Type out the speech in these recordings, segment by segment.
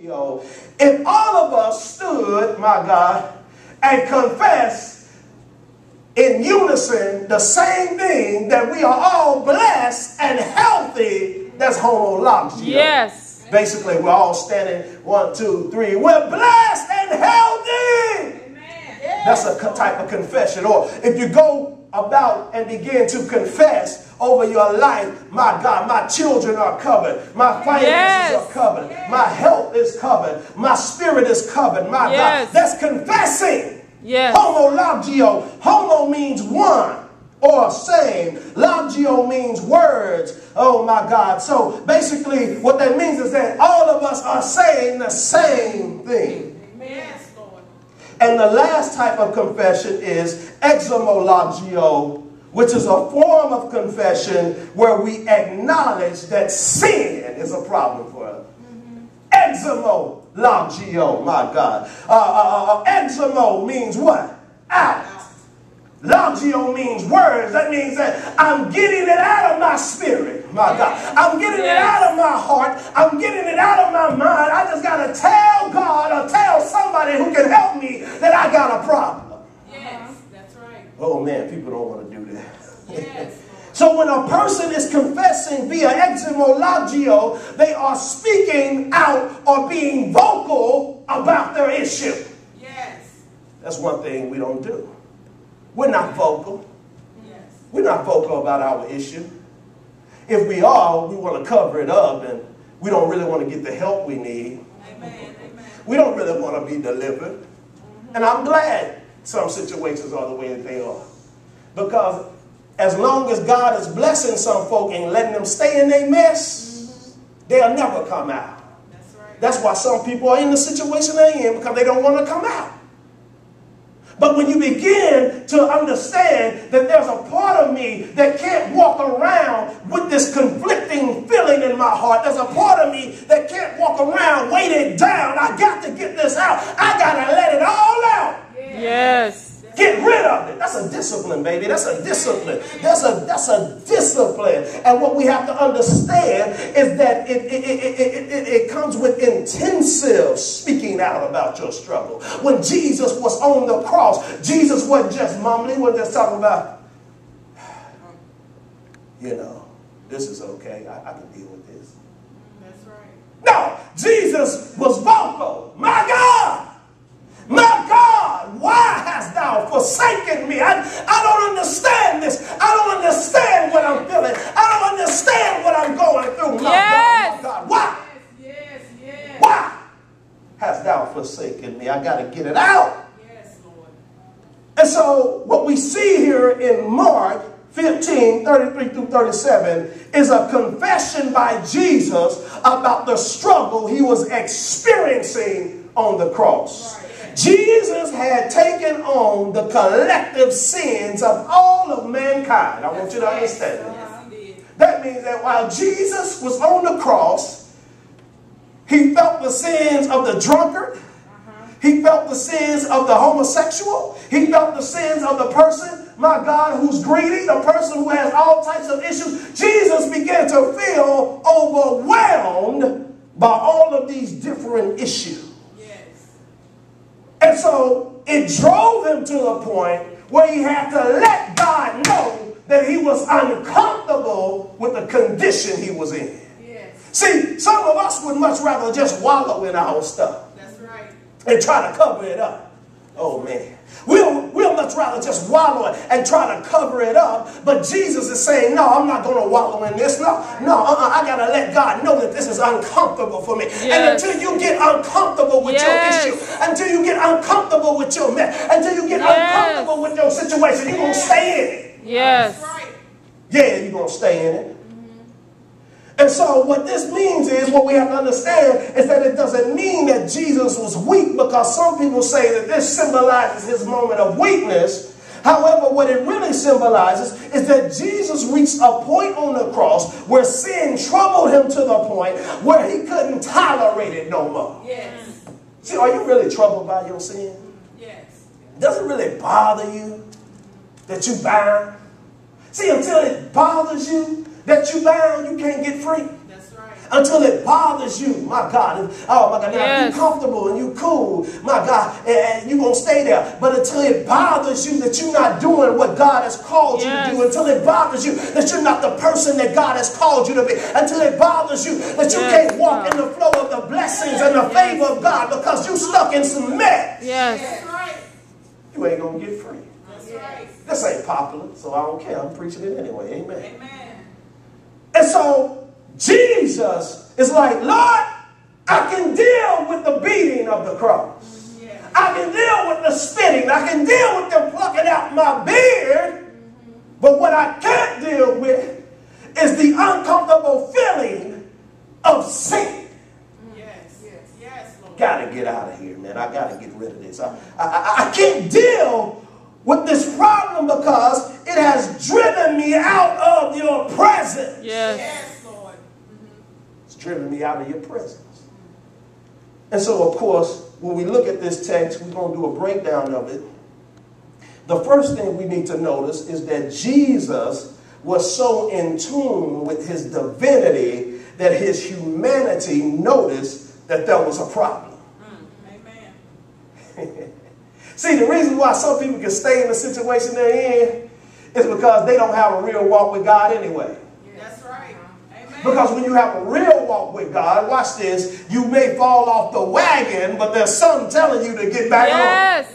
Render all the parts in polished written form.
If all of us stood, my God, and confessed in unison the same thing, that we are all blessed and healthy, that's homologio. Yes. Basically, we're all standing, 1, 2, 3. We're blessed and healthy. Amen. That's a type of confession. Or if you go about and begin to confess over your life, my God, my children are covered, my finances are covered, my health is covered, my spirit is covered, my God. That's confessing. Yes. Homologio. Homo means one or same. Logio means words. Oh my God. So basically what that means is that all of us are saying the same thing. Yes, Lord. And the last type of confession is exomologio, which is a form of confession where we acknowledge that sin is a problem for us. Exomologio, my God. Exomo means what? Out. Logio means words. That means that I'm getting it out of my spirit, my God. I'm getting it out of my heart. I'm getting it out of my mind. I just got to tell God or tell somebody who can help me that I got a problem. Yes, that's right. Oh man, people don't want to do that. Yes. So when a person is confessing via exomologio, they are speaking out or being vocal about their issue. Yes. That's one thing we don't do. We're not vocal. Yes. We're not vocal about our issue. If we are, we want to cover it up, and we don't really want to get the help we need. Amen. Amen. We don't really want to be delivered. And I'm glad some situations are the way that they are. Because as long as God is blessing some folk and letting them stay in their mess, they'll never come out. That's right. That's why some people are in the situation they're in, because they don't want to come out. But when you begin to understand that there's a part of me that can't walk around with this conflicting feeling in my heart, there's a part of me that can't walk around weighted down. I got to get this out. I got to let it all out. Yes. Get rid of it. That's a discipline, baby. That's a discipline. That's a discipline. And what we have to understand is that it comes with intensive speaking out about your struggle. When Jesus was on the cross, Jesus wasn't just mumbling. He wasn't just talking about, you know, this is okay. I can deal with this. That's right. No, Jesus was vocal. My God. My God, why hast thou forsaken me? I don't understand this. I don't understand what I'm feeling. I don't understand what I'm going through. My God, my God, why? Yes, yes. Why hast thou forsaken me? I got to get it out. Yes, Lord. And so what we see here in Mark 15, 33 through 37 is a confession by Jesus about the struggle he was experiencing on the cross. Right. Jesus had taken on the collective sins of all of mankind. I want you to understand that. That means that while Jesus was on the cross, he felt the sins of the drunkard. He felt the sins of the homosexual. He felt the sins of the person, my God, who's greedy, the person who has all types of issues. Jesus began to feel overwhelmed by all of these different issues. And so it drove him to the point where he had to let God know that he was uncomfortable with the condition he was in. Yes. See, some of us would much rather just wallow in our stuff. That's right. And try to cover it up. Oh, man. We'll much rather just wallow and try to cover it up. But Jesus is saying, no, I'm not going to wallow in this. I got to let God know that this is uncomfortable for me. Yes. And until you get uncomfortable with your issue, until you get uncomfortable with your mess, until you get uncomfortable with your situation, you're going to stay in it. Yes. That's right. Yeah, you're going to stay in it. And so what this means is, what we have to understand is that it doesn't mean that Jesus was weak, because some people say that this symbolizes his moment of weakness. However, what it really symbolizes is that Jesus reached a point on the cross where sin troubled him to the point where he couldn't tolerate it no more. Yes. See, are you really troubled by your sin? Yes. Does it really bother you that you bound? See, until it bothers you that you bound, you can't get free. That's right. Until it bothers you, my God. Oh, my God, now Yes. you comfortable and you cool, my God, and you're going to stay there. But until it bothers you that you're not doing what God has called you to do, until it bothers you that you're not the person that God has called you to be, until it bothers you that you can't walk in the flow of the blessings and the favor of God because you're stuck in some mess. Yes. That's right. You ain't going to get free. That's right. This ain't popular, so I don't care. I'm preaching it anyway. Amen. Amen. And so Jesus is like, Lord, I can deal with the beating of the cross. Yeah. I can deal with the spitting. I can deal with them plucking out my beard. But what I can't deal with is the uncomfortable feeling of sin. Yes. Yes. Yes, Lord. Got to get out of here, man. I got to get rid of this. I can't deal with this problem because it has driven me out of your presence. Yes. Yes, Lord. It's driven me out of your presence. And so, of course, when we look at this text, we're going to do a breakdown of it. The first thing we need to notice is that Jesus was so in tune with his divinity that his humanity noticed that there was a problem. Amen. See, the reason why some people can stay in the situation they're in is because they don't have a real walk with God anyway. That's right. Amen. Because when you have a real walk with God, watch this, you may fall off the wagon, but there's something telling you to get back on. Yes.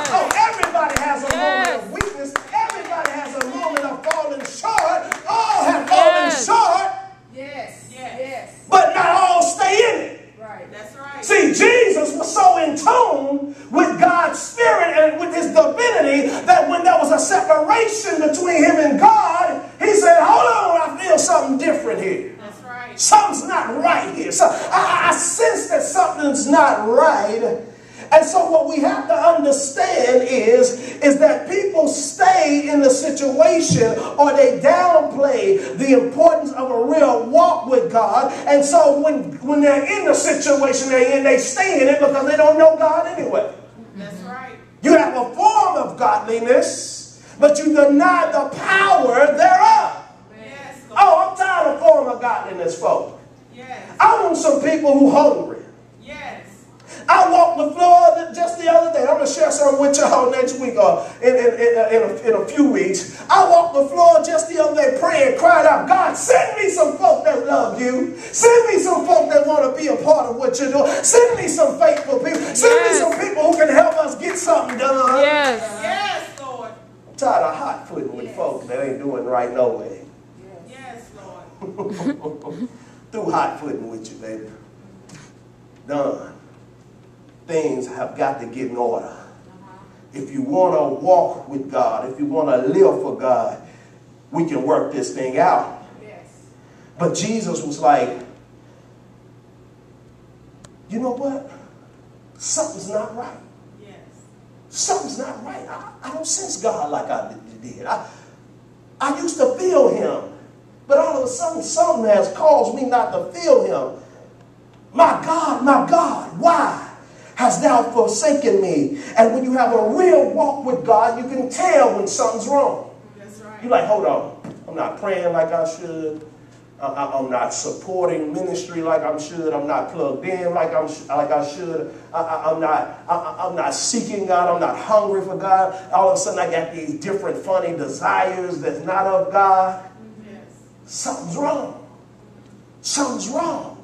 Oh, everybody has a Yes. moment of weakness. Everybody has a moment of falling short. All have fallen short, Yes. Yes. but not all stay in it. Right. That's right. See, Jesus was so in tune with God's spirit and with his divinity that when there was a separation between him and God, he said, hold on, I feel something different here. That's right. Something's not right here. So I sense that something's not right. And so what we have to understand is that people stay in the situation or they downplay the importance of a real walk with God. And so when they're in the situation they're in, they stay in it because they don't know God anyway. That's right. You have a form of godliness, but you deny the power thereof. Yes, Lord. Oh, I'm tired of form of godliness, folks. Yes. I want some people who hungry. Yes. I walked the floor just the other day. I'm going to share something with y'all next week or in a few weeks. I walked the floor just the other day praying, crying out, God, send me some folk that love you. Send me some folk that want to be a part of what you're doing. Send me some faithful people. Send me some people who can help us get something done. Yes. Yes, Lord. I'm tired of hot footing with folks that ain't doing right no way. Yes, Lord. Through hot footing with you, baby. Done. Things have got to get in order. If you want to walk with God, if you want to live for God, we can work this thing out. Yes. But Jesus was like, you know what? Something's not right. Yes. Something's not right. I don't sense God like I did. I used to feel him. But all of a sudden, something has caused me not to feel him. My God, why hast thou forsaken me? And when you have a real walk with God, you can tell when something's wrong. That's right. You're like, hold on. I'm not praying like I should. I'm not supporting ministry like I should. I'm not plugged in like I should. I'm not seeking God. I'm not hungry for God. All of a sudden, I got these different funny desires that's not of God. Yes. Something's wrong. Something's wrong.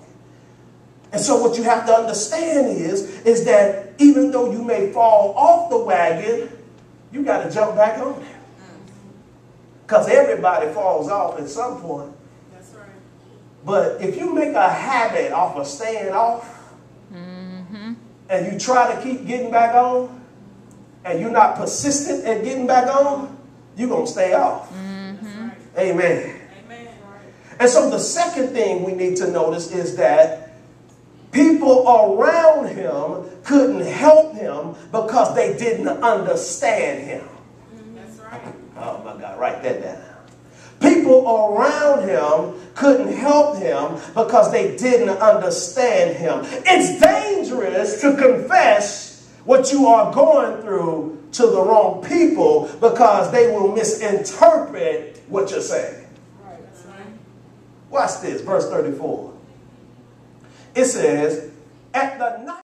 And so what you have to understand is that even though you may fall off the wagon, you got to jump back on it. Because everybody falls off at some point. That's right. But if you make a habit off of staying off, and you try to keep getting back on, and you're not persistent at getting back on, you're going to stay off. That's right. Amen. Amen. And so the second thing we need to notice is that people around him couldn't help him because they didn't understand him. That's right. Oh my God, write that down. People around him couldn't help him because they didn't understand him. It's dangerous to confess what you are going through to the wrong people because they will misinterpret what you're saying. Right. That's right. Watch this, verse 34. It says, at the night